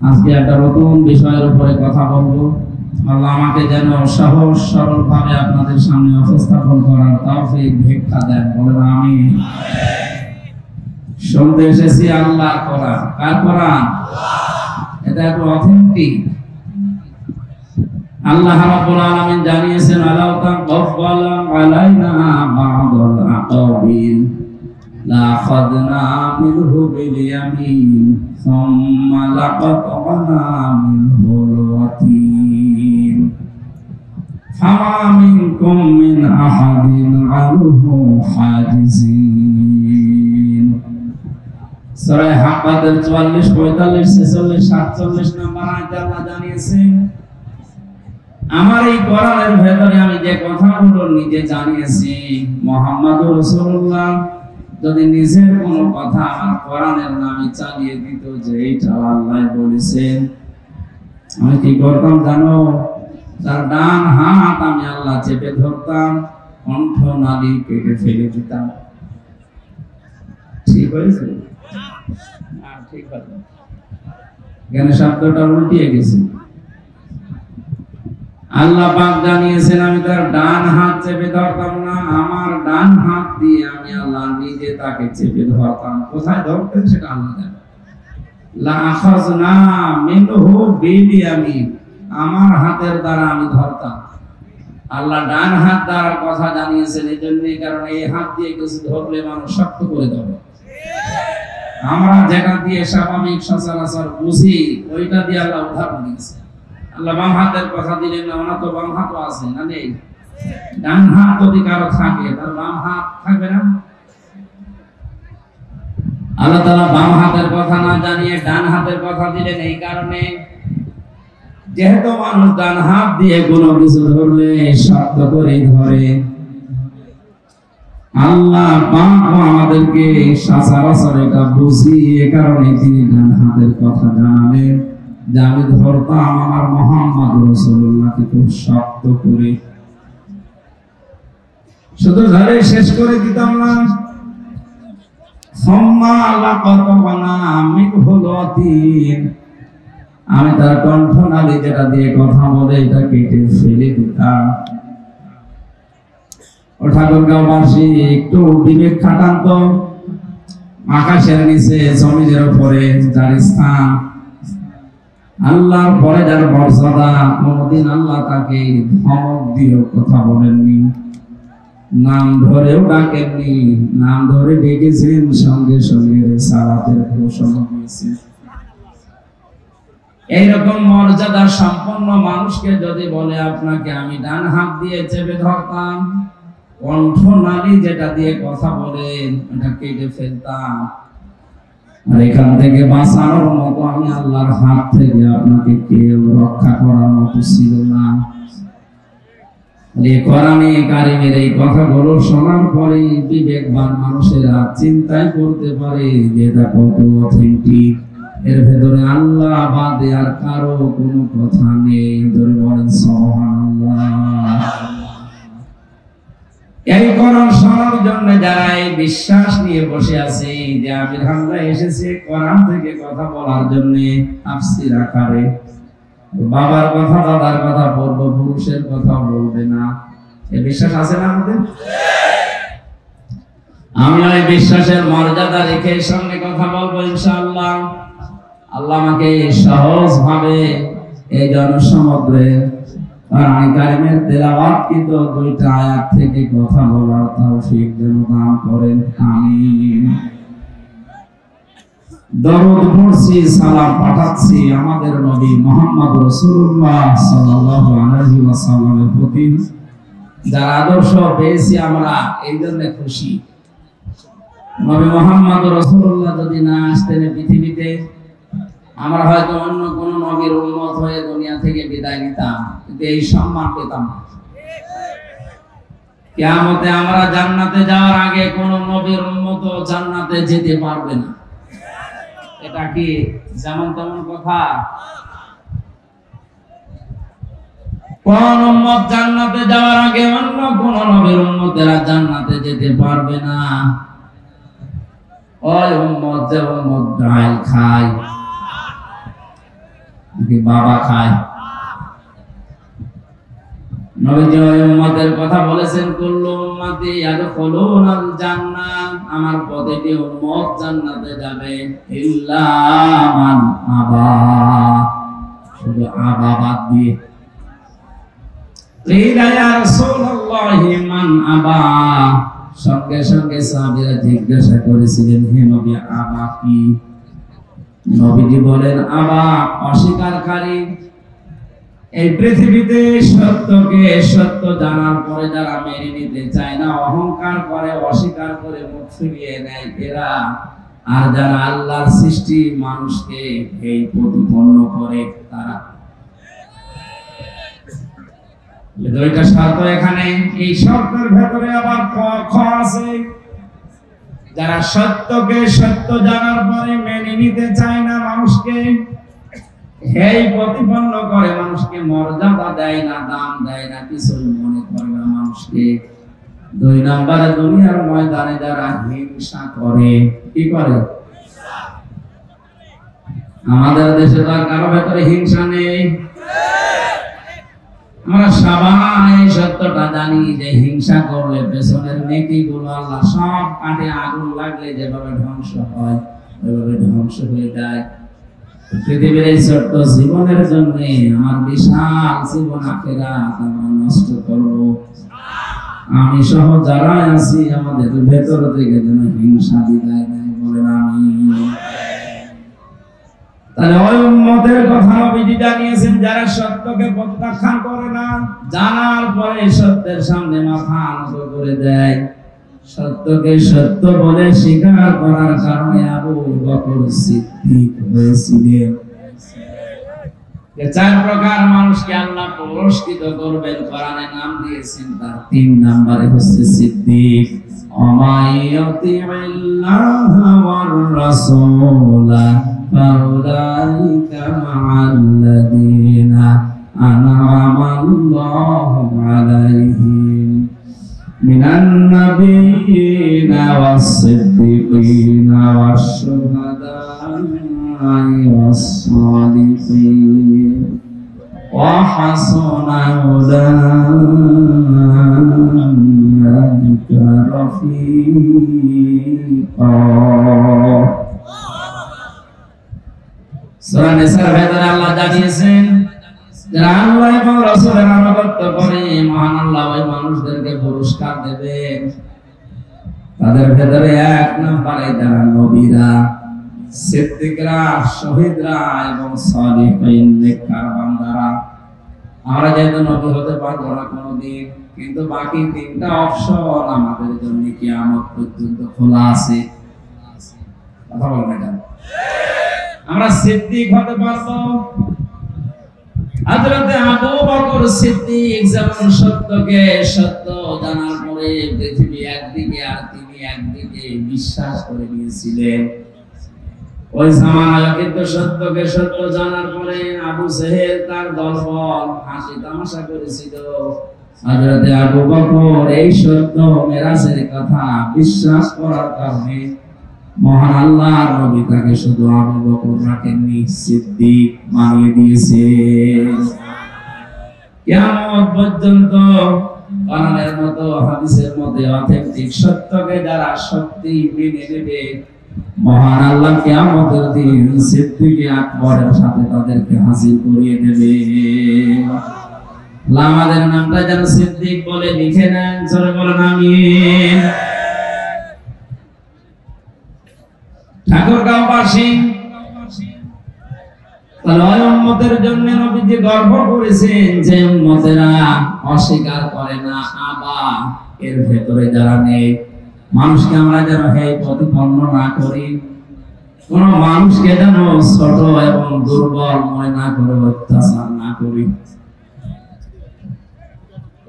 আজকে একটা নতুন বিষয়ের উপরে কথা বলবো। আল্লাহ আমাকে যেন সহজ সরল ভাবে আপনাদের সামনে উপস্থাপন করার তৌফিক ভিক্ষা দেন, বলেন আমিন। শুনতে এসেছি আল্লাহর কোরআন। কার কোরআন? এটা একটু অথেন্টিক। আল্লাহ রাব্বুল আলামিন জানিয়েছেন, আলাউ তাকাব্বালা আলাইনা বা'দাল আকাবিল লা আখাযনা মিনহু বিল ইয়ামিন সুম্মা লাকাতনা মিনহুল ওয়াতিন ফামা মিনকুম মিন আহাদিন আনহু হাজিজিন। সূরা হাক্কাতের 44, 45, 46, 47 নম্বর আয়াতে আল্লাহ জানিয়েছেন, আমার এই কোরআনের ভেতরে আমি যে কথাগুলো নিজে জানিয়েছি, মুহাম্মদুর রাসূলুল্লাহ যদি নিজের কোনো কথা আমার কোরআনের নামে চালিয়ে দিত যে এটা আল্লাহ বলেছেন, আমি কি করতাম জানো? তার ডান হাত আমি আল্লাহ চেপে ধরতাম, কণ্ঠ নালী কেটে ফেলে দিতাম। ঠিক হয়েছে? হ্যাঁ, ঠিক আছে। কেন শব্দটা উল্টিয়ে গেছে? আল্লাহ পাক জানিয়েছেন, আমি তার ডান হাত চেপে ধরতাম না, আমার ডান হাত দিয়ে আমি আল্লাহ নিজে তাকে চেপে ধরতাম। কোথায় ধরতেন সেটা আল্লাহ জানেন। লা আখাযনা মিনহু বিল ইয়ামিন, আমার হাতের দ্বারা আমি ধরতাম। আল্লাহ ডান হাত দ্বারা কথা জানিয়েছেন এই জন্য, কারণ এই হাত দিয়ে কিছু ধরলে মানুষ শক্ত করে ধরে। আমরা যেটা দিয়ে স্বাভাবিক সচরাচর বুঝি ওইটা দিয়ে আল্লাহ উদাহরণ দিয়েছে। আল্লাহ বাম হাতের কথা দিলেন না, ওনার তো বাম হাতও আছে না, নেই? ডান হাত যদি কারো থাকে তার বাম হাত থাকবে না? আল্লাহ তাআলা বাম হাতের কথা না জানিয়ে ডান হাতের কথা দিলেন এই কারণে, যেহেতু মানুষ ডান হাত দিয়ে কোনো কিছু ধরলে শক্ত করে ধরে, আল্লাহ পাক আমাদেরকে সচরাচর এটা বুঝিয়ে কারণে তিনি ডান হাতের কথা জানালেন যে আমি ধরতাম আমার মুহাম্মদ রাসূলুল্লাহকে খুব শক্ত করে, শুধু ধরে শেষ করে দিতাম না, সুম্মা লাকাতনা মিনহুল ওয়াতিন, আমি তার কণ্ঠনালী যেটা দিয়ে কথা বলে এটা কেটে ফেলে দিতাম। ও ঠাকুরগাঁওবাসী, একটু বিবেক খাটান তো। আকাশের নিচে জমিনের উপরে যার স্থান, আল্লাহর পরে যার মর্যাদা, কোনদিন আল্লাহ তাকে ধমক দিয়ে কথা বলেননি, নাম ধরেও ডাকেননি, নাম ধরে ডেকেছেন, সঙ্গে সঙ্গে রিসালাতের ঘোষণা দিয়েছেন। এইরকম মর্যাদা সম্পন্ন মানুষকে যদি বলে আপনাকে আমি ডান হাত দিয়ে চেপে ধরতাম, কণ্ঠনালী যেটা দিয়ে কথা বলেন এটা কেটে ফেলতাম, আর এখান থেকে বাঁচানোর মতো আমি আল্লাহর হাত থেকে আপনাকে কেউ রক্ষা করার মতো ছিল না। কোরআনে কারিমের এই কথাগুলো শোনার পরে বিবেকবান মানুষেরা চিন্তাই করতে পারে যে এটা কত অথেন্টিক, এর ভেতরে আল্লাহ বাদে আর কারো কোনো কথা নেই। ধরে বলেন সুবহানাল্লাহ। এই কোরআন শোনার জন্য যারা এই বিশ্বাস নিয়ে বসে আছে যে আমির হামজা এসেছে কোরআন থেকে কথা বলার জন্য তাফসীর আকারে, বাবার কথা দাদার কথা পূর্বপুরুষের কথা বলবে না, এই বিশ্বাস আছে না আমাদের? আমি ওই বিশ্বাসের মর্যাদা রেখে সামনে কথা বলবো ইনশাআল্লাহ। আল্লাহ আমাকে সহজ ভাবে এই জনসমুদ্রে কোরআন কারিমের তেলাওয়াতকৃত দুইটা আয়াত থেকে কথা বলার তৌফিক যেন দান করেন, আমিন। দরুদ পড়ছি, সালাম পাঠাচ্ছি আমাদের নবী মুহাম্মদ রাসূলুল্লাহ সাল্লাল্লাহু আলাইহি ওয়াসাল্লামের প্রতি, যার আদর্শ পেয়েছি আমরা এই জন্য খুশি। নবী মুহাম্মদ রাসূলুল্লাহ যদি না আসতেন পৃথিবীতে, আমরা হয়তো অন্য কোন নবীর উম্মত হয়ে দুনিয়া থেকে বিদায় নিতাম, কিন্তু এই সম্মান পেতাম না। কিয়ামতে আমরা জান্নাতে যাওয়ার আগে কোন নবীর উম্মত জান্নাতে যেতে পারবে না। এটা কি যেমন তেমন কথা? কোন উম্মত জান্নাতে যাওয়ার আগে অন্য কোন নবীর উম্মতেরা জান্নাতে যেতে পারবে না। ওই উম্মত যে উম্মত ডাল খায়, নাকি বাবা খায়? নবীজি ওই উম্মতের কথা বলেছেন, কুল্লু উম্মতি ইয়াদখুলুনাল জান্নাহ, আমার প্রতিটি উম্মত জান্নাতে যাবে, ইল্লা মান আবা, শুধু আবা বাদ দিয়ে। কিলা ইয়া রাসূলুল্লাহি মান আবা, সঙ্গে সঙ্গে সাহাবীরা জিজ্ঞাসা করেছিলেন, হে নবী আবা কি? নবীজি বলেন, আবা অস্বীকারী। এই পৃথিবীতে সত্যকে সত্য জানার পরে যারা মেনে নিতে চায় না, অহংকার করে, অস্বীকার করে, মুখ ফিরিয়ে নেয়, এরা। আর যারা আল্লাহর সৃষ্টি মানুষকে এই প্রতিপন্ন করে, তারা। দুইটা শর্ত এখানে। এই শর্তের ভেতরে আবার খ আছে, যারা সত্যকে সত্য জানার পরে মেনে নিতে চায় না, মানুষকে হেই প্রতিপন্ন করে, মানুষকে মর্যাদা দেয় না, দাম দেয় না, কিছুই মনে করে না মানুষকে। দুই নম্বরে দুনিয়ার ময়দানে যারা হিংসা করে, কি করে? আমাদের দেশে তো আর কারো ভেতরে হিংসা নেই। আমরা সবাই এই সত্যটা জানি যে হিংসা করলে পেছনের নেকিগুলো আল্লাহ সব কাটে, আগুন লাগলে যেভাবে ধ্বংস হয় ওইভাবে ধ্বংস হয়ে যায়। পৃথিবীর এই ছোট্ট জীবনের জন্য আমার বিশাল জীবন আখিরাত আমরা নষ্ট করব। আমি সহ যারা আছি আমাদের ভেতর থেকে যেন হিংসা বিদায় নেয়, বলেন আমিন। তাহলে ওই উম্মতের কথা নবীজি জানিয়েছেন, যারা সত্যকে প্রত্যাখ্যান করে না, জানার পরে সত্যের সামনে মাথা নত করে দেয়। সত্যকে সত্য বলে স্বীকার করার কারণে আবু বকর সিদ্দিক হয়েছিলেন। চার প্রকার মানুষকে আল্লাহ পুরস্কৃত করবেন, কোরআনে নাম দিয়েছেন, তার 3 নম্বরে হচ্ছে সিদ্দিক। আমায়াতিল্লাহ ওয়ার রাসূলা ফাউলাইকা মা'আল্লাযীনা আন'আমাল্লাহু আলাইহিম মিনান নাবিয়্যিনা ওয়াস-সিদ্দীকিনা ওয়াশ-শুহাদা'i ওয়াস-সালিহিন ওয়া হাসুনা উলাইকা রাফীকা। সূরা নিসার ভেতরে আল্লাহ জানিয়েছেন, যারা আল্লাহ এবং রাসূলের আনুগত্য করে মহান আল্লাহ ওই মানুষদেরকে পুরস্কার দেবেন। তাদের ভেতরে 1 নম্বরে যারা নবীরা, সিদ্দিকরা, শহীদরা এবং সালিহিন নেককার বান্দারা। আমরা যেহেতু নবী হতে পারবো না কোনোদিন, কিন্তু বাকি 3টা অপশন আমাদের জন্য কিয়ামত পর্যন্ত খোলা আছে। কথা বলবেন না? আমরা সিদ্দিক হতে পারবো। হযরত আবু বকর সিদ্দিক যেমন সত্যকে সত্য জানার পরে পৃথিবী একদিকে আর তিনি একদিকে বিশ্বাস করে নিয়েছিলেন। ওই জামানায় কিন্তু সত্যকে সত্য জানার পরে আবু জেহেল তার দলবল হাসি তামাশা করেছিল। হযরত আবু বকর এই সত্য মেরাজের কথা বিশ্বাস করার কারণে মহান আল্লাহর নবী তাকে শুধু আবু বকর রাখেননি, সিদ্দিক বানিয়ে দিয়েছে। কিয়ামত পর্যন্ত কোরআনের মতো হাদিসের মধ্যে অথেন্টিক সত্যকে যারা সত্যি মেনে নেবে, মহান আল্লাহ কিয়ামতের দিন সিদ্দিক আকবরের সাথে তাদেরকে হাজির করিয়ে দেবে। আমাদের নামটা যেন সিদ্দিক বলে লিখে নেন, জোরে বলেন আমিন। ঠাকুরগাঁওবাসী, তাহলে ওই উম্মতের জন্য নবীজি গর্ব করেছেন যে উম্মতেরা অস্বীকার করে না, আবা এর ভেতরে যারা নেই। মানুষকে আমরা যেন হেয় প্রতিপন্ন না করি, কোন মানুষকে যেন ছোট এবং দুর্বল মনে না করে অত্যাচার না করি।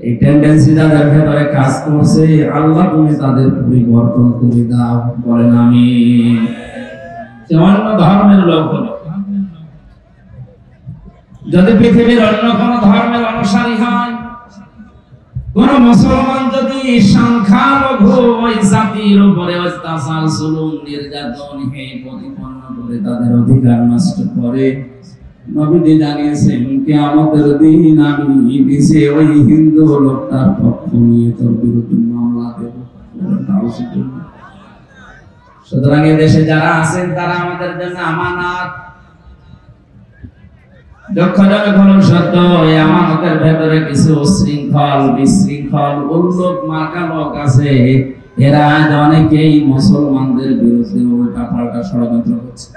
এই টেন্ডেন্সি যাদের ভেতরে কাজ করছে, আল্লাহ তুমি তাদের পরিবর্তন করে দাও, বলেন আমিন। অন্য ধর্মের লোক হলো, যদি পৃথিবীর অন্য কোন ধর্মের অনুসারী হয়, কোন মুসলমান যদি সংখ্যালঘু ওই জাতির উপরে অত্যাচার, জুলুম, নির্যাতন হেয় প্রতিপন্ন করে তাদের অধিকার নষ্ট করে, নবীজি জানিয়েছেন কিয়ামতের দিন আমি নিচে ওই হিন্দু লোকটার পক্ষ নিয়ে তোর বিরুদ্ধে মামলা দেব। সুতরাং দেশে যারা আছেন তারা আমাদের জন্য আমানত। দুঃখজনক হলো সত্য, এই আমানতের ভেতরে কিছু উশৃঙ্খল বিশৃঙ্খল উল্লুক মার্কা লোক আছে। এরা আজ অনেকেই মুসলমানদের বিরুদ্ধে উল্টা পাল্টা ষড়যন্ত্র করছে।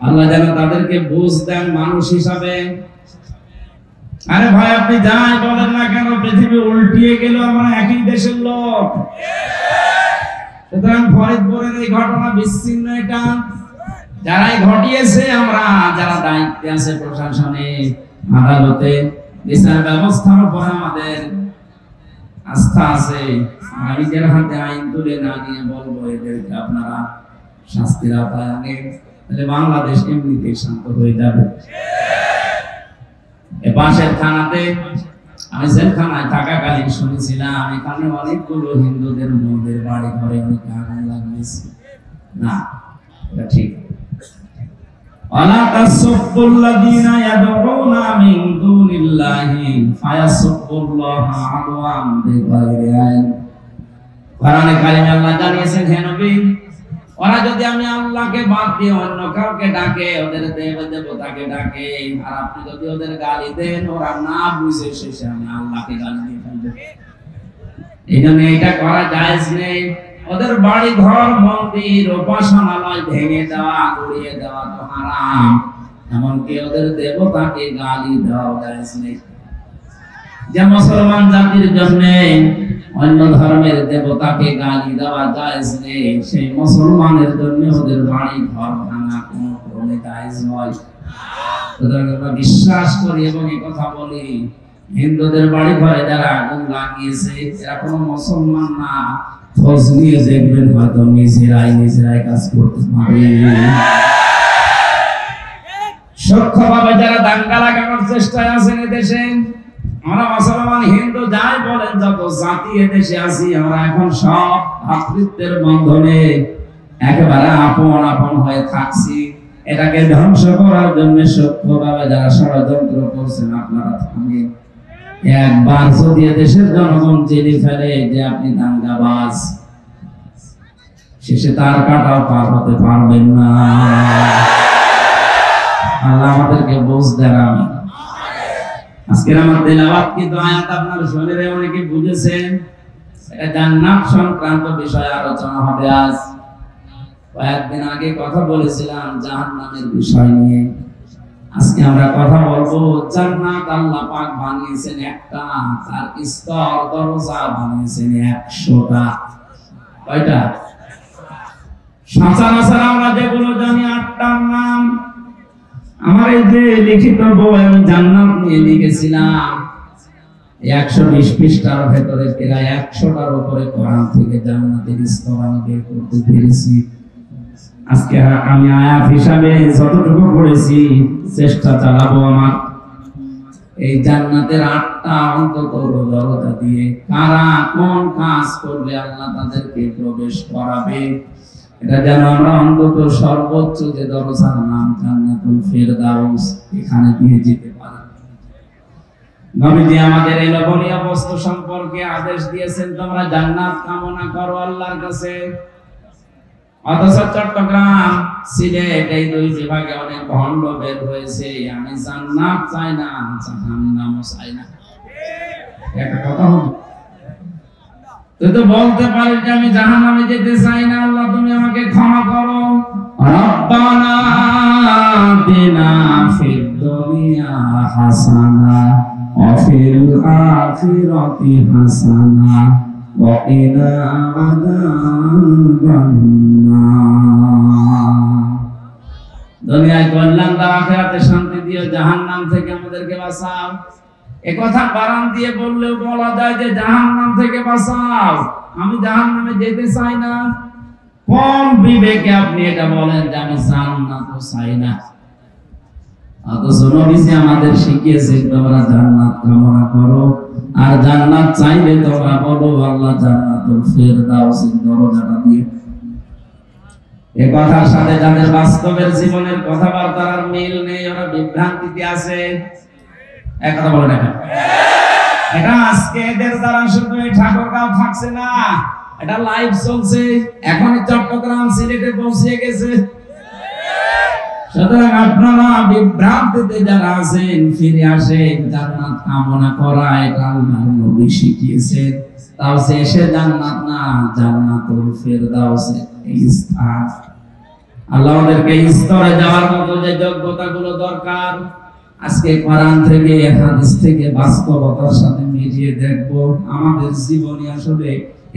আল্লাহ যেন তাদেরকে বুঝ দেন মানুষ হিসাবে। আরে ভাই আপনি যাই বলেন না কেন, পৃথিবী উল্টিয়ে গেল, আমরা একই দেশের লোক। সুতরাং ফরিদপুরের এই ঘটনা বিচ্ছিন্ন, এটা যারাই ঘটিয়েছে, আমরা যারা দায়িত্বে আছে প্রশাসনে, আদালতে, বিচার ব্যবস্থার উপর আমাদের আস্থা আছে। আমি নিজের হাতে আইন তুলে না নিয়ে বলবো এদেরকে আপনারা শাস্তির আওতায় আনেন, তাহলে বাংলাদেশ এমনিতেই শান্ত হয়ে যাবে। এ পাশের থানাতে আমি জেলখানায় থাকাকালীন শুনেছিলাম এখানে অনেকগুলো হিন্দুদের মন্দির বাড়ি ঘরে অনেকে আগুন লাগিয়েছে। না, এটা ঠিক। ওয়ালা তাসুবুল্লাযীনা ইয়াদউনা মিন দুনিল্লাহি ফায়াসুবুল্লাহা আদওয়ান বিগাইরি ইলম। কোরআনে কারিমে আল্লাহ জানিয়েছেন, হে নবী, ওরা যদি আমি আল্লাহকে বাদ দিয়ে অন্য কাউকে ডাকে, ওদের দেব দেবতাকে ডাকে, আর আপনি যদি ওদের গালি দেন, ওরা না বুঝে শেষে আমি আল্লাহকে গালি দিয়ে ফেলবে। এই জন্য এটা করা জায়েজ নেই। ওদের বাড়ি ঘর মন্দির উপাসনালয় ভেঙে দেওয়া, গুড়িয়ে দেওয়া তো হারাম। এমনকি ওদের দেবতাকে গালি দেওয়া জায়েজ নেই। যে মুসলমান জাতির জন্য অন্য ধর্মের দেবতাকে গালি দেওয়া জায়েজ নেই, সেই মুসলমানের জন্য ওদের বাড়ি ঘর ভাঙা কোনো ক্রমে জায়েজ নয়। সুতরাং আমরা বিশ্বাস করি এবং এই কথা বলি, হিন্দুদের বাড়ি ঘরে যারা আগুন লাগিয়েছে এরা কোনো মুসলমান না। খোঁজ নিয়ে দেখবেন হয়তো নিজেরাই কাজ করতে পারে। সূক্ষ্মভাবে যারা দাঙ্গা লাগানোর চেষ্টায় আছেন এদেশে, আমরা মুসলমান হিন্দু যাই বলেন, যত জাতি এদেশে আছি, আমরা এখন সব ভ্রাতৃত্বের বন্ধনে একেবারে আপন আপন হয়ে থাকছি। এটাকে ধ্বংস করার জন্য সূক্ষ্মভাবে যারা ষড়যন্ত্র করছেন, আপনারা থামেন। একবার যদি দেশের জনগণ জেনে ফেলে যে আপনি দাঙ্গাবাজ, শেষে তার কাটাও পার হতে পারবেন না। আল্লাহ আমাদেরকে বুঝ দেন। আমি আজকের আমার তেলাওয়াত কিন্তু আয়াত আপনারা শুনে অনেকে বুঝেছেন, এটা জান্নাত সংক্রান্ত বিষয়ে আলোচনা হবে। আজ কয়েকদিন আগে কথা বলেছিলাম জাহান্নামের বিষয় নিয়ে। আজকে আমরা কথা বলবো জান্নাত আল্লাহ পাক বানিয়েছেন একটা, তার স্তর দরজা বানিয়েছেন 100টা। কয়টা? সচরাচর আমরা যেগুলো জানি 8টার নাম। আমার এই যে লিখিত বই আমি জান্নাত নিয়ে লিখেছিলাম, 120 পৃষ্ঠার ভেতরে প্রায় 100টার উপরে কোরআন থেকে জান্নাতের স্তর আমি বের করতে পেরেছি। আজকে আমি আয়াত হিসাবে যতটুকু পড়েছি চেষ্টা চালাবো আমার এই জান্নাতের 8টা অন্তত দরজা দিয়ে কারা কোন কাজ করলে আল্লাহ তাদেরকে প্রবেশ করাবে, এটা যেন আমরা অন্তত সর্বোচ্চ যে দরজার নাম জান্নাতুল ফেরদাউস, এখানে দিয়ে যেতে পারি। নবীজি আমাদের এই লোভনীয় বস্তু সম্পর্কে আদেশ দিয়েছেন, তোমরা জান্নাত কামনা করো আল্লাহর কাছে। অথচ চট্টগ্রাম, সিলেট এই দুই বিভাগে অনেক ভণ্ড বের হয়েছে। আমি জান্নাত চাই না, জাহান্নামও চাই না। একটা কথা হলো, তুই তো বলতে পারিস যে আমি জাহান্নামে যেতে চাই না, আল্লাহ তুমি আমাকে ক্ষমা করো। রব্বানা আতিনা ফিদ দুনিয়া হাসানা ওয়া ফিল আখিরাতি হাসানা ওয়া কিনা আযাবান নার। দুনিয়ায় কল্যাণ দাও, আখিরাতে শান্তি দিও, জাহান্নাম থেকে আমাদেরকে বাঁচাও। একথা বারান দিয়ে বললেও বলা যায় যে জাহান্নাম থেকে বাঁচাও, আমি জাহান্নামে যেতে চাই না। কোন বিবেকে আপনি এটা বলেন যে আমি জান্নাত চাই না? অথচ নবীজি আমাদের শিখিয়েছে তোমরা জান্নাত কামনা করো, আর জান্নাত চাইলে তোমরা বলো আল্লাহ জান্নাতুল ফেরদাউসের দরজাটা দিয়ে। এই কথার সাথে যাদের বাস্তবের জীবনের কথাবার্তার মিল নেই, ওরা বিভ্রান্তিতে আছে। এক কথা বলে দেখেন, এটা আজকে এদের দ্বারা শুধু এই ঠাকুরগাঁও থাকছে না, এটা লাইভ চলছে, এখনই চট্টগ্রাম সিলেটে পৌঁছে গেছে। সুতরাং আপনারা বিভ্রান্তিতে যারা আছেন ফিরে আসেন। জান্নাত কামনা করা এটা আল্লাহর নবী শিখিয়েছেন। তাও সে জান্নাত না, জান্নাতুল ফেরদাউসে এই স্থান। আল্লাহ আমাদেরকে এই স্তরে যাওয়ার মতো যে যোগ্যতাগুলো দরকার, আজকে কোরআন থেকে হাদিস থেকে বাস্তবতার সাথে মিলিয়ে দেখব আমাদের জীবনে আসলে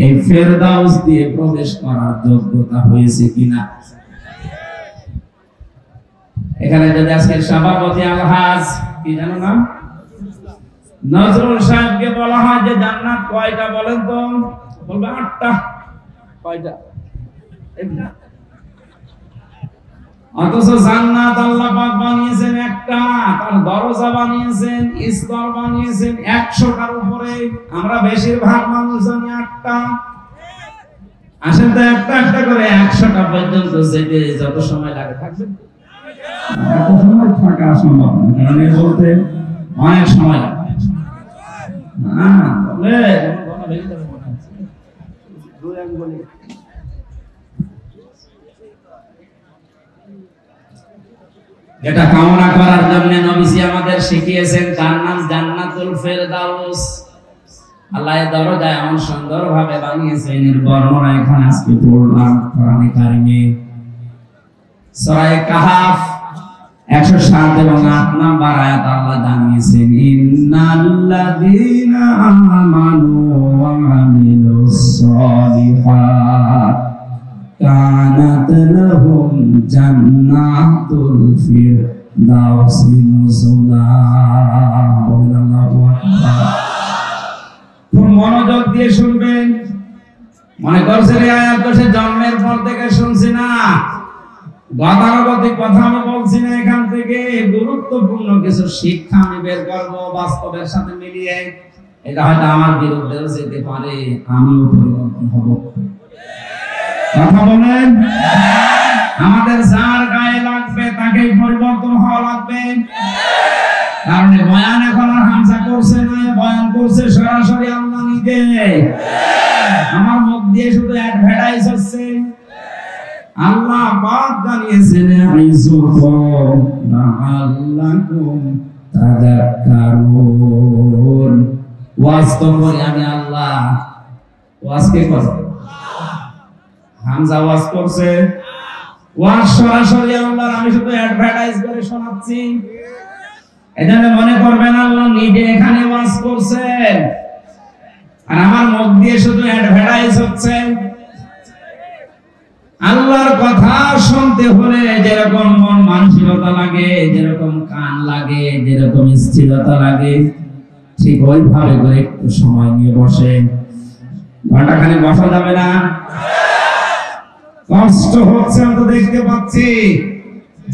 এই ফেরদাউস দিয়ে প্রবেশ করার যোগ্যতা হয়েছে কিনা। এখানে যদি আজকে সভাপতি আলহাজ কি জানো না নজরুল সাহেবকে বলা হয় যে জান্নাত কয়টা বলেন তো, বলবে 8টা। কয়টা? অথচ জান্নাত আল্লাহ পাক বানিয়েছেন একটা, তার দরজা বানিয়েছেন, স্তর বানিয়েছেন 100টার উপরে। আমরা বেশিরভাগ মানুষ জানি 8টা। আসেন তো একটা একটা করে 100টা পর্যন্ত যেতে যত সময় লাগে থাকবে, এত সময় থাকা সম্ভব না, কারণ এই বলতে অনেক সময় লাগে। যেটা কামনা করার জন্য নবীজি আমাদের শিখিয়েছেন, তার নাম জান্নাতুল ফেরদাউস। আল্লাহ এর দরজা এমন সুন্দর ভাবে বানিয়েছেন, এর বর্ণনা এখানে আজকে পড়লাম কোরআনে কারিমে। সূরা কাহাফ 107 এবং 8 নম্বর আয়াত আল্লাহ জানিয়েছেন, ইন্নাল্লাযীনা আমানু ওয়া আমিলুস সলিহাত কানাত লাহুম জান্নাতুল ফিরদাউসি নুজুলা। আল্লাহু আকবার। খুব মনোযোগ দিয়ে শুনবেন। মনে করছেন এই আয়াত তো সে জন্মের পর থেকে শুনছি না, গতানুগতিক কথা আমি বলছি না, এখান থেকে গুরুত্বপূর্ণ কিছু শিক্ষা আমি বের করবো বাস্তবের সাথে মিলিয়ে। এটা হয়তো আমার বিরুদ্ধেও যেতে পারে, আমিও পরিবর্তন হব। কথা বলেন, আমাদের যার গায়ে লাগবে তাকে পরিবর্তন হওয়া লাগবে। কারণ বয়ান এখন আর হামজা করছে না, বয়ান করছে সরাসরি আল্লাহ নিজে। আমার মুখ দিয়ে শুধু অ্যাডভার্টাইজ হচ্ছে। আল্লাহ পাক জানিয়েছেন, আইযুকুম লাআল্লাকুম তাযাক্কারুন। ওয়াজ তো করি আমি আল্লাহ, ওয়াজ কে করে? হামজা ওয়াজ করছে, ওয়াজ সরাসরি আল্লাহর, আমি শুধু অ্যাডভার্টাইজ করে শোনাচ্ছি। এজন্য মনে করবেন আল্লাহ নিজে এখানে ওয়াজ করছেন, আর আমার মুখ দিয়ে শুধু অ্যাডভার্টাইজ হচ্ছে। আল্লাহর কথা শুনতে হলে যেরকম মন মানসিকতা লাগে, যেরকম কান লাগে, যেরকম স্থিরতা লাগে, ঠিক ওইভাবে করে একটু সময় নিয়ে বসেন। ঘন্টাখানে বসা যাবে না, কষ্ট হচ্ছে আমি তো দেখতে পাচ্ছি।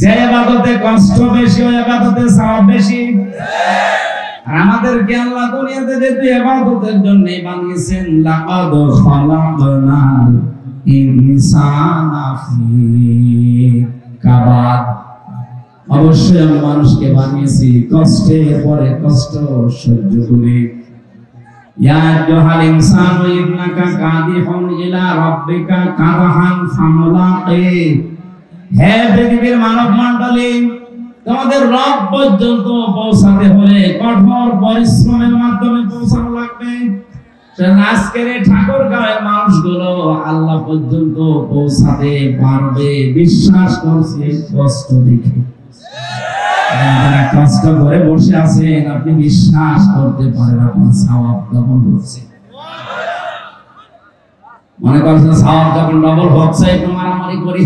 যে ইবাদতে কষ্ট বেশি, ওই ইবাদতে সওয়াব বেশি। আর আমাদেরকে আল্লাহ দুনিয়াতে যেহেতু ইবাদতের জন্যই বানিয়েছেন, লাকাদ খালাকনাল ইনসানা ফি কাবাদ, অবশ্যই আমি মানুষকে বানিয়েছি কষ্টের পরে কষ্ট সহ্য করে। ইয়া আইয়ুহাল ইনসানু ইন্নাকা কাদিহুন ইলা রাব্বিকা কাদহান ফামুলাকি। হে পৃথিবীর মানব মণ্ডলী, তোমাদের রব পর্যন্ত পৌঁছাতে হলে কঠোর পরিশ্রমের মাধ্যমে পৌঁছানো লাগবে। আজকের ঠাকুরগাঁওয়ের মানুষগুলো আল্লাহ পর্যন্ত পৌঁছাতে পারবে বিশ্বাস করছে কষ্ট দেখে। কষ্ট করে বসে আছেন, আপনি বিশ্বাস করতে পারেন আপনার সওয়াব ডবল হচ্ছে। মনে করছেন সওয়াব যখন ডবল হচ্ছে একটু মারামারি করি,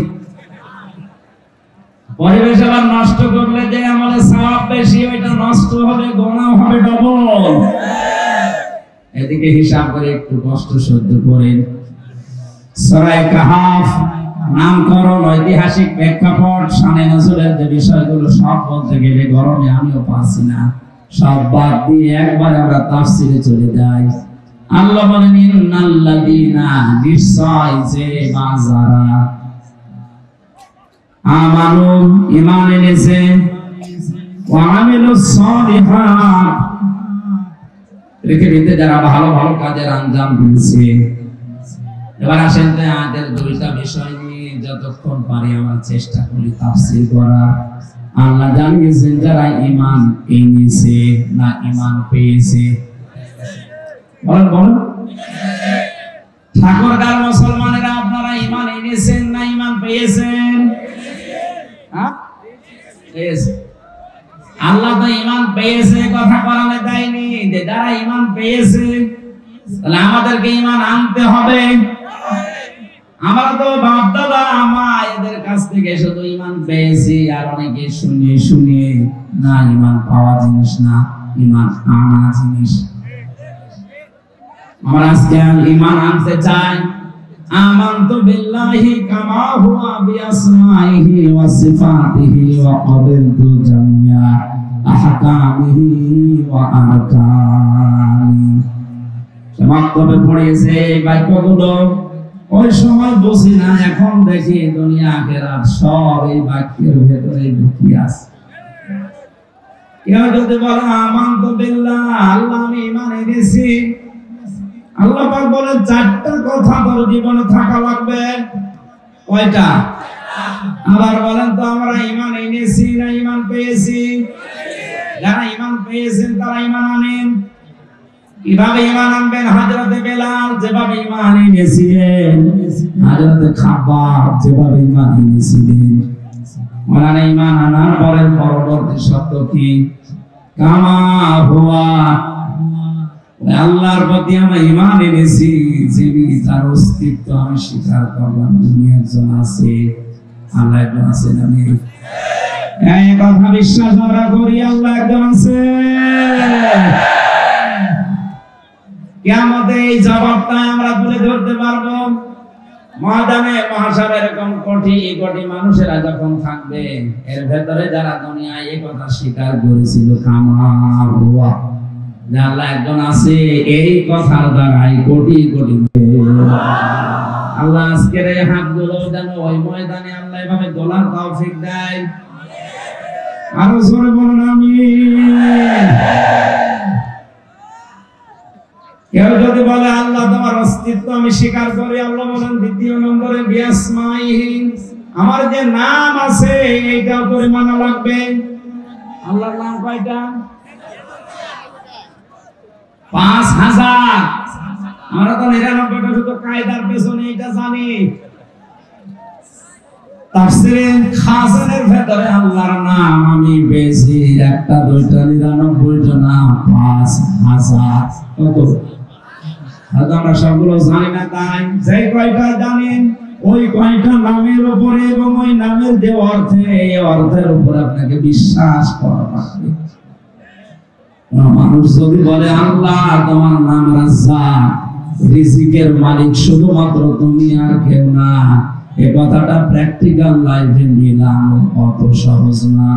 পরিবেশ আবার নষ্ট করলে যে আমলে সওয়াব বেশি, ওইটা নষ্ট হবে, গুনাহ হবে ডবল। এদিকে হিসাব করে একটু কষ্ট সহ্য করেন। সূরা কাহাফ নামকরণ, ঐতিহাসিক প্রেক্ষাপট, শানে নজরুলের যে বিষয়গুলো সব বলতে গেলে গরমে আমিও পারছি না, সব বাদ দিয়ে একবার আমরা তাফসীরে চলে যাই। আল্লাহ বলেন, ইন্নাল্লাযীনা, নিশ্চয় যে বাজারা আমানু ঈমান এনেছে, ওয়া আমিলুস সালিহাত পৃথিবীতে যারা ভালো ভালো কাজের আঞ্জাম দিয়েছে। এবার আসেন তো আয়াতের দুইটা বিষয় নিয়ে যতক্ষণ পারি আমরা চেষ্টা করি তাফসীর করার। আল্লাহ জানিয়েছেন যারা ঈমান এনেছে না ঈমান পেয়েছে? বলেন বলেন। ঠাকুরগাঁর মুসলমানেরা আপনারা ঈমান এনেছেন না ঈমান পেয়েছেন? হ্যাঁ পেয়েছে। আল্লাহ তো ঈমান পেয়েছে কথা কোরআনে দেয়নি যে যারা ঈমান পেয়েছে, তাহলে আমাদেরকে ঈমান আনতে হবে। আমরা তো বাপ দাদা মা এদের কাছ থেকে শুধু ঈমান পেয়েছি, আর অনেকে শুনে শুনে না, ঈমান পাওয়া জিনিস না, ঈমান আনা জিনিস। আমরা আজকে ঈমান আনতে চাই। আমানতু বিল্লাহি কামা হুয়া বিআসমাইহি ওয়া সিফাতিহি ওয়া ক্বাবিলতু জামিয়া আহকামিহি ওয়া আরকানি। মাক্তবে পড়েছে এই বাক্যগুলো, ওই সময় বুঝি না, এখন দেখি দুনিয়া আখিরাত সব এই বাক্যের ভেতরে লুকিয়ে আছে। কেউ যদি বলে আমানতু বিল্লাহ, আল্লাহ আমি ঈমান এনেছি, আল্লাহ পাক বলেন চারটা কথা তোর জীবনে থাকা লাগবে। কয়টা? আবার বলেন তো আমরা ঈমান এনেছি না ঈমান পেয়েছি? যারা ঈমান পেয়েছেন তারা ঈমান আনেন। কিভাবে ঈমান আনবেন? হযরতে বেলাল যেভাবে ঈমান এনেছিলেন, হযরতে খাব্বাব যেভাবে ঈমান এনেছিলেন। ওনারা ঈমান আনার পরের পরবর্তী শব্দ কি? কামা হুয়া, আল্লাহর প্রতি আমরা ঈমান এনেছি, যিনি তার অস্তিত্ব আমি স্বীকার করলাম, তিনি একজন আছে, আল্লাহ একজন আছেন। আমি এই কথা বিশ্বাস আমরা করি, আল্লাহ একজন আছে। কিয়ামতে এই জবাবটা আমরা তুলে ধরতে পারবো। ময়দানে মাহশার এরকম কোটি কোটি মানুষেরা যখন থাকবে, এর ভেতরে যারা দুনিয়ায় এই কথা স্বীকার করেছিল কামা হুয়া, আল্লাহ একজন আছে, এই কথার দ্বারাই কোটি কোটি আল্লাহ আজকের এই হাতগুলো যেন ওই ময়দানে আল্লাহ এভাবে তোলার তৌফিক দেয়। আরো জোরে বলুন আমিন। কেউ যদি বলে আল্লাহ তোমার অস্তিত্ব আমি স্বীকার করি, আল্লাহ বলেন দ্বিতীয় নম্বরে বিআসমাইহি, আমার যে নাম আছে এইটাও করে মানা লাগবে। আল্লাহর নাম কয়টা? 5000। আমরা তো 99টা শুধু কায়দার পেছনে এটা জানি। তাফসীরে খাজানের ভেতরে আল্লাহর নাম আমি পেয়েছি একটা, দুইটা, 99টা না, 5000। কত? হয়তো আমরা সবগুলো জানি না, তাই যে কয়টা জানেন ওই কয়টা নামের উপরে এবং ওই নামের যে অর্থে, এই অর্থের উপরে আপনাকে বিশ্বাস করা লাগবে। মানুষ যদি বলে আল্লাহ তোমার নাম রাজ্জাক, রিজিকের মালিক শুধুমাত্র তুমি আর কেউ না, এই কথাটা প্র্যাকটিক্যাল লাইফে মিলানো অত সহজ না।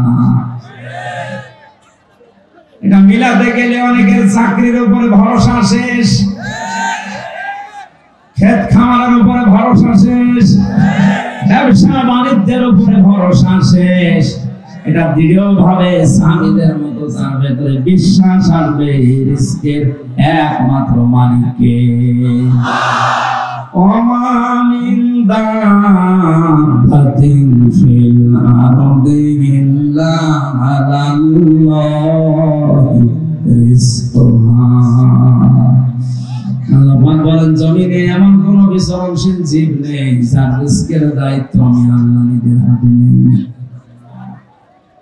এটা মিলাতে গেলে অনেকের চাকরির উপরে ভরসা শেষ, ক্ষেত খামারের উপরে ভরসা শেষ, ব্যবসা বাণিজ্যের উপরে ভরসা শেষ। এটা দৃঢ়ভাবে স্বামীদের মতো তার ভেতরে বিশ্বাস আসবে রিজকের একমাত্র মালিককে। ওমা মিন দাব্বাতিন ফিল আরদি ইল্লা আলাল্লাহি রিজকুহা। আল্লাহ বলেন জমিনে এমন কোন বিচরণশীল জীব নেই যার রিজকের দায়িত্ব আমি আল্লাহ নিজের হাতে নেই।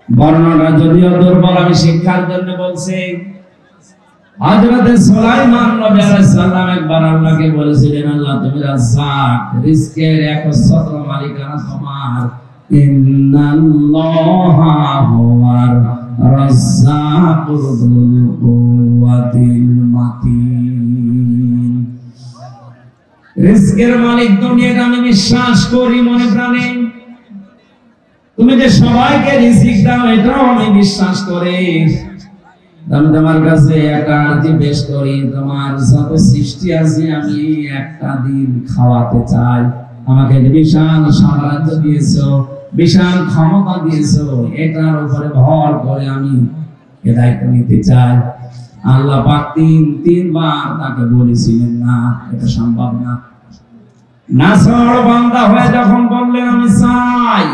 বর্ণনা যদিও দুর্বল, আমি শিক্ষার জন্য বলছি। হযরতে সুলাইমান নবী আলাইহিস সালাম একবার আল্লাহকে বলেছিলেন, আল্লাহ তুমি রাজ্জাক, রিজকের একচ্ছত্র মালিকানা তোমার। ইন্নাল্লাহা হুয়ার রাজ্জাকুল যুল কুওয়াতিল মাতিন। রিজকের মালিক তুমি, এটা আমি বিশ্বাস করি মনে প্রাণে। তুমি যে সবাইকে রিজিক দাও এটাও আমি বিশ্বাস করি। আমি তোমার কাছে একটা আরজি পেশ করি, তোমার যত সৃষ্টি আছে আমি একটা দিন খাওয়াতে চাই। আমাকে বিশাল সাম্রাজ্য দিয়েছো, বিশাল ক্ষমতা দিয়েছো, এটার উপরে ভর করে আমি এ দায়িত্ব নিতে চাই। আল্লাহ পাক তিনবার তাকে বলেছিলেন না, এটা সম্ভব না। নাছর বান্দা হয়ে যখন বললেন আমি চাই,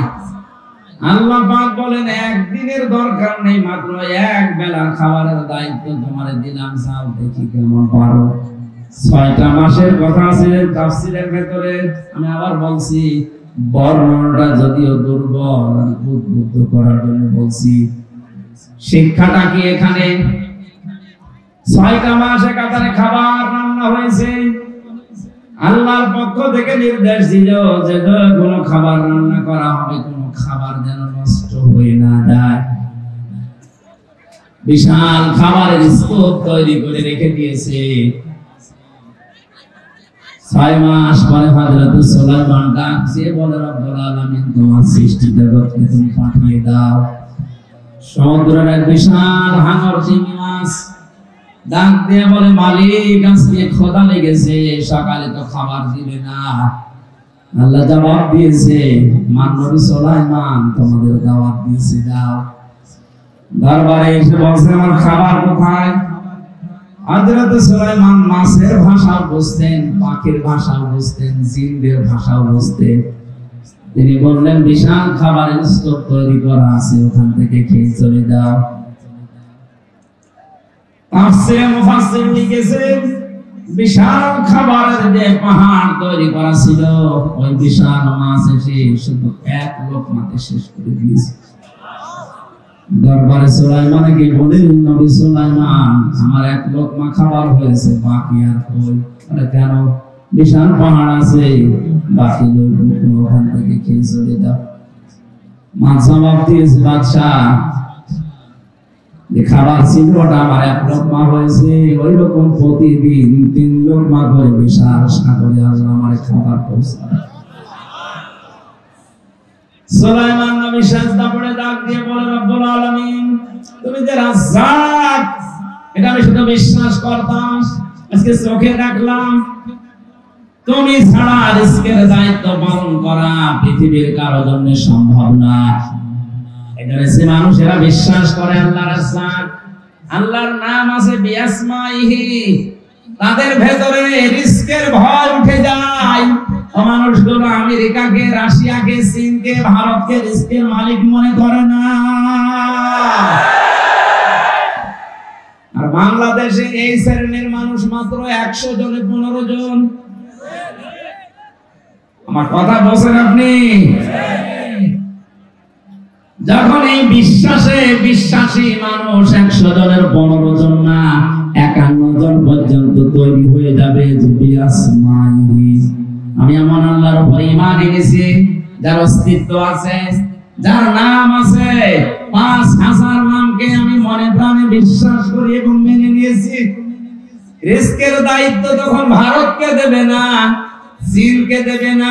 আল্লাহ পাক বলেন একদিনের দরকার নেই, মাত্র এক বেলার খাবারের দায়িত্ব তোমার দিলাম, চাও দেখি কেমন পারো। 6টা মাসের কথা আছে তাফসীরের ভেতরে, আমি আবার বলছি বর্ণনাটা যদিও দুর্বল, উদ্বুদ্ধ করার জন্য বলছি। শিক্ষাটা কি এখানে 6টা মাসে কাতারে খাবার রান্না হয়েছে, আল্লাহর পক্ষ থেকে নির্দেশ দিল যে কোনো খাবার রান্না করা হবে, কোনো খাবার যেন নষ্ট হয়ে না যায়। বিশাল খাবারের স্তূপ তৈরি করে রেখে দিয়েছে। 6 মাস পরে হযরত সুলাইমান ডাক দিয়ে বলে রব্বুল আলামিন তোমার সৃষ্টি জগৎকে তুমি পাঠিয়ে দাও। সমুদ্রের এক বিশাল হাঙর চিংড়ি মাছ ডাক দিয়ে বলে মালিক আজকে ক্ষুধা লেগেছে, সকালে তো খাবার দিলে না। আল্লাহ জবাব দিয়েছে নবী সুলাইমান তোমাদের দাওয়াত দিয়েছে, যাও। দরবারে এসে বলছে আমার খাবার কোথায়? হযরত সুলাইমান মাছের ভাষা বুঝতেন, পাখির ভাষা বুঝতেন, জিনদের ভাষা বুঝতেন। তিনি বললেন বিশাল খাবারের স্তূপ তৈরি করা আছে, ওখান থেকে খেয়ে চলে যাও। তাফসীরে মুফাসসির লিখেছেন বিশাল খাবারের যে পাহাড় তৈরি করা ছিল, ওই বিশাল মাছ এসে শুধু এক লোকমাতে শেষ করে দিয়েছে। দরবারে সুলাইমানকে বললেন নবী সুলাইমান আমার এক লোকমা খাবার হয়েছে, বাকি আর কই? আরে কেন? বিশাল পাহাড় আছে, বাকি লোকগুলো ওখান থেকে খেয়ে চলে যাও। মাছ জবাব দিয়েছে বাদশাহ যে খাবার ছিল ওটা আমার এক লোকমা হয়েছে, ওই রকম প্রতিদিন 3 লোকমা করে বিশাল সাগরে আল্লাহ আমার খাবার পৌঁছায়। সুলাইমান নবী সাজদা পড়ে ডাক দিয়ে বলে রব্বুল আলামিন তুমি যে রাজ্জাক, এটা আমি শুধু বিশ্বাস করতাম, আজকে চোখে দেখলাম। তুমি ছাড়া রিজকের দায়িত্ব পালন করা পৃথিবীর কারো জন্য সম্ভব না। এখানে যে মানুষেরা বিশ্বাস করে আল্লাহর রাজ্জাক, আল্লাহর নাম আছে বিআসমাইহি, তাদের ভেতরে রিজকের ভয় উঠে যায়। মানুষগুলো আমেরিকাকে, রাশিয়াকে, চীনকে, ভারতকে রিজকের মালিক মনে করে না। আর বাংলাদেশে এই শ্রেণীর মানুষ মাত্র 100 জনে 15 জন। আমার কথা বলছেন আপনি? যখন এই বিশ্বাসে বিশ্বাসী মানুষ 100 জনের 15 জন না 51 জন পর্যন্ত তৈরি হয়ে যাবে, আমি এমন আল্লাহর উপর ঈমান এনেছি যার অস্তিত্ব আছে, যার নাম আছে, 5000 নামকে আমি মনে প্রাণে বিশ্বাস করি এবং মেনে নিয়েছি। রিজকের দায়িত্ব তখন ভারতকে দেবে না, চীনকে দেবে না,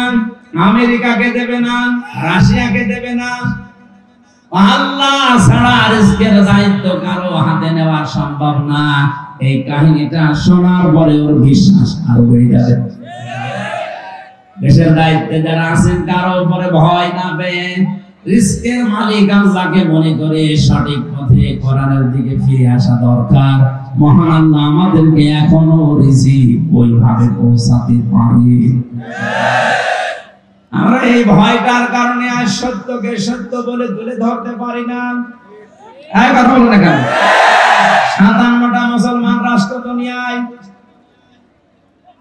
আমেরিকাকে দেবে না, রাশিয়াকে দেবে না। আল্লাহ ছাড়া রিজকের দায়িত্ব কারো হাতে নেওয়া সম্ভব না। এই কাহিনীটা শোনার পরে ওর বিশ্বাস আরো বেড়ে যাবে। দেশের দায়িত্বে যারা আছেন কারো উপরে ভয় না পেয়ে রিজকের মালিক আল্লাহকে মনে করে সঠিক পথে কোরআনের দিকে ফিরে আসা দরকার। মহান আল্লাহ আমাদেরকে এখনো রিজিক ওইভাবে পৌঁছাতে পারে। আমরা এই ভয়টার কারণে আজ সত্যকে সত্য বলে তুলে ধরতে পারি না। এই কথা বলো না কেন? 57টা মুসলমান রাষ্ট্র দুনিয়ায়,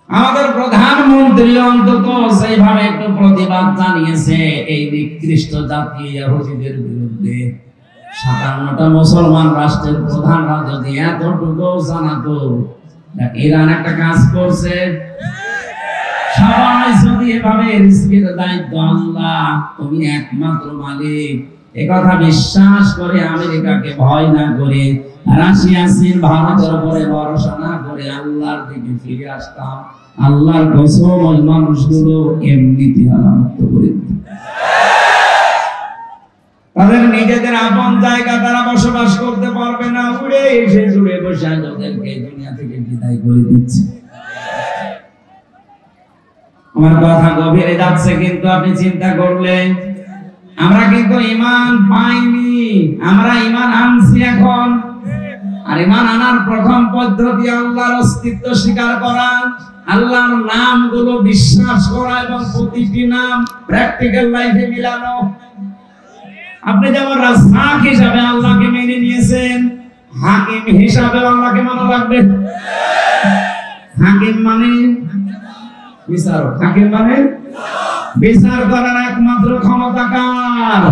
আমাদের প্রধানমন্ত্রী অন্তত সেইভাবে একটু প্রতিবাদ জানিয়েছে এই নিকৃষ্ট জাতি ইহুদিদের বিরুদ্ধে। 57টা মুসলমান রাষ্ট্রের প্রধানরা যদি এতটুকু জানাতো, ইরান একটা কাজ করছে, সবাই যদি এভাবে রিজকের দায়িত্ব আল্লাহ তুমি একমাত্র মালিক এ কথা বিশ্বাস করে আমেরিকাকে ভয় না করে, রাশিয়া, চীন, ভারতের উপরে ভরসা না করে আল্লাহর দিকে ফিরে আসতাম, আল্লাহর কসম ওই মানুষগুলো এমনিতে আলামত করে দিত। তাদের নিজেদের আপন জায়গা তারা বসবাস করতে পারবে না, উড়ে এসে জুড়ে বসে ওদেরকে দুনিয়া থেকে বিদায় করে দিচ্ছে। আমার কথা গভীরে যাচ্ছে, কিন্তু আপনি চিন্তা করলে আমরা কিন্তু ঈমান পাইনি, আমরা ঈমান আনছি এখন। আর ঈমান আনার প্রথম পদ্ধতি আল্লাহর অস্তিত্ব স্বীকার করা, আল্লাহর নামগুলো বিশ্বাস করা এবং প্রতিটি নাম প্র্যাকটিক্যাল লাইফে মিলানো। আপনি যেমন রাজ্জাক হিসাবে আল্লাহকে মেনে নিয়েছেন, হাকিম হিসাবে আল্লাহকে মানা লাগবে। হাকিম মানে বিচারক, হাকিম মানে বিচার করার একমাত্র ক্ষমতা কার?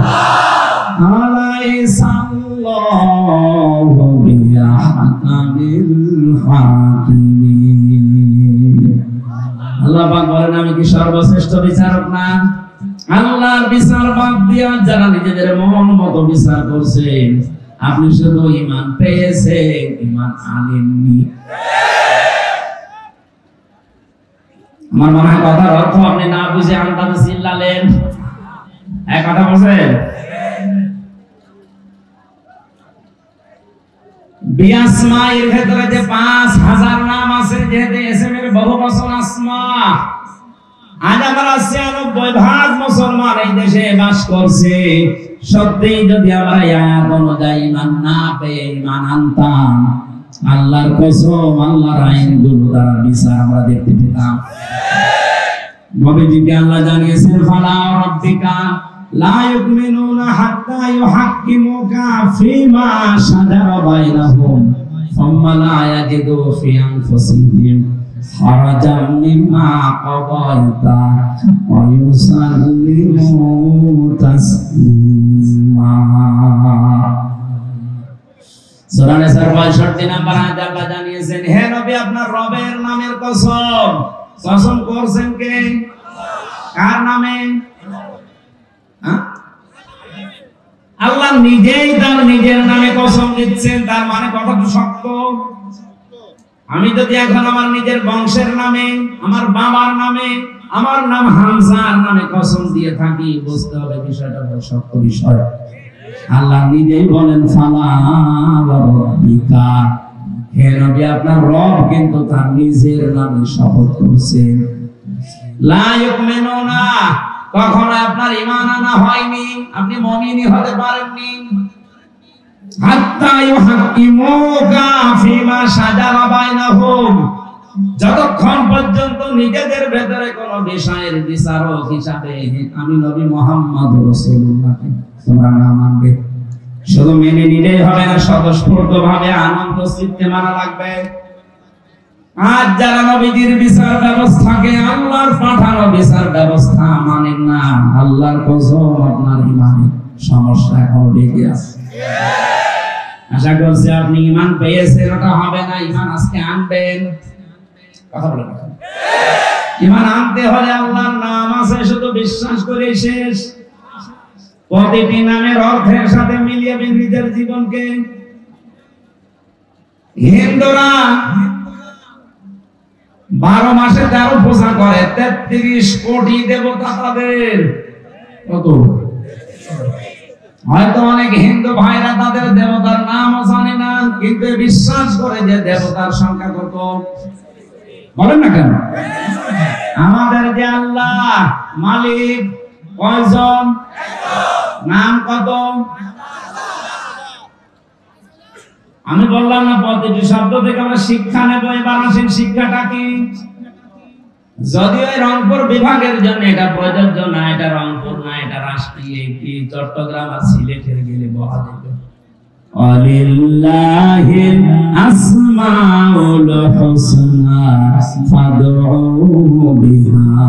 আলাইহিসসাল্লাহু বিআহকামিল হাকিমিন। আল্লাহ পাক বলেন আমি কি সর্বশ্রেষ্ঠ বিচারক না? আল্লাহর বিচার বাদ দিয়া যারা নিজেদের মন মতো বিচার করছেন, আপনি শুধু ঈমান পেয়েছেন, ঈমান আনেননি। আমার মনে হয় কথার অর্থ আপনি না বুঝে আন্দাজে চিল্লালেন। এক কথা বলছেন, বিআসমাইর ভেতরে যে 5000 নাম আছে, যেহেতু ইসমের বহুবচন আসমা। আজ আমরা 96% মুসলমান এই দেশে বাস করছে। সত্যি যদি আমরা আয়াত অনুযায়ী ঈমান না পেয়ে ঈমান আনতাম, আল্লাহর কসম আল্লাহর আইনগুলো দ্বারা বিচার আমরা দেখতে পেতাম। নবীজিকে আল্লাহ জানিয়েছেন ফালা রাব্বিকা লা ইউমিনুনা হাত্তা ইউহাক্কিমুকা ফিমা শাজারা বাইনাহুম সুম্মা লা ইয়াজিদু ফি আনফুসিহিম হারাজাম মিম্মা কাদাইতা ওয়া ইউসাল্লিমু তাসলিমা। সূরা নিসার 65 নম্বর আয়াত আল্লাহ জানিয়েছেন, হে নবী আপনার রবের নামের কসম। কসম করছেন কে? কার নামে? আল্লাহ নিজেই তার নিজের নামে কসম দিচ্ছেন। তার মানে কথাটা শক্ত। আমি যদি এখন আমার নিজের বংশের নামে, আমার বাবার নামে, আমার নাম হামজার নামে কসম দিয়ে থাকি, বুঝতে হবে বিষয়টা বড় শক্ত বিষয়। আল্লাহ নিজেই বলেন ফালা রাব্বিকা, হে নবী আপনার রব কিন্তু তার নিজের নামে শপথ করছেন। লা ইউমিনুনা, কখনো আপনার ঈমান আনা হয়নি, আপনি মুমিনই হতে পারেননি। হাত্তা ইউহাক্কিমুকা ফিমা শাজারা বাইনাহুম, যতক্ষণ পর্যন্ত নিজেদের ভেতরে কোন বিষয়ের বিচারক হিসাবে আমি নবী মুহাম্মদ রাসূলুল্লাহকে তোমরা না মানবে। শুধু মেনে নিলেই হবে না, স্বতঃস্ফূর্তভাবে আনন্দ চিত্তে মানা লাগবে। আজ যারা নবীজির বিচার ব্যবস্থাকে, আল্লাহর পাঠানো বিচার ব্যবস্থা মানেন না, আল্লাহর কসম আপনার ঈমানে সমস্যা এখন লেগে আছে। আশা করছি আপনি ঈমান পেয়েছেন, ওটা হবে না, ঈমান আজকে আনবেন। কথা বলেন, ঈমান আনতে হলে আল্লাহর নাম আছে শুধু বিশ্বাস করে শেষ। প্রতিটি নামের অর্থের সাথে মিলিয়ে নিজের জীবনকে। হিন্দুরা 12 মাসে 13 পূজা করে, 33 কোটি দেবতা তাদের। কত? হয়তো অনেক হিন্দু ভাইরা তাদের দেবতার নামও জানে না, কিন্তু বিশ্বাস করে যে দেবতার সংখ্যা কত। বলেন না কেন? আমাদের যে আল্লাহ মালিক কয়জন? নাম কত? আমি বললাম না প্রতিটি শব্দ থেকে আমরা শিক্ষা নেব। এবার আসেন শিক্ষাটা কি। যদিও রংপুর বিভাগের জন্য এটা প্রযোজ্য না, এটা রংপুর না, এটা রাষ্ট্রীয়, কি চট্টগ্রাম আর সিলেটের গেলে বলা যাবে। ওয়ালিল্লাহিল আসমাউল হুসনা ফাদউ বিহা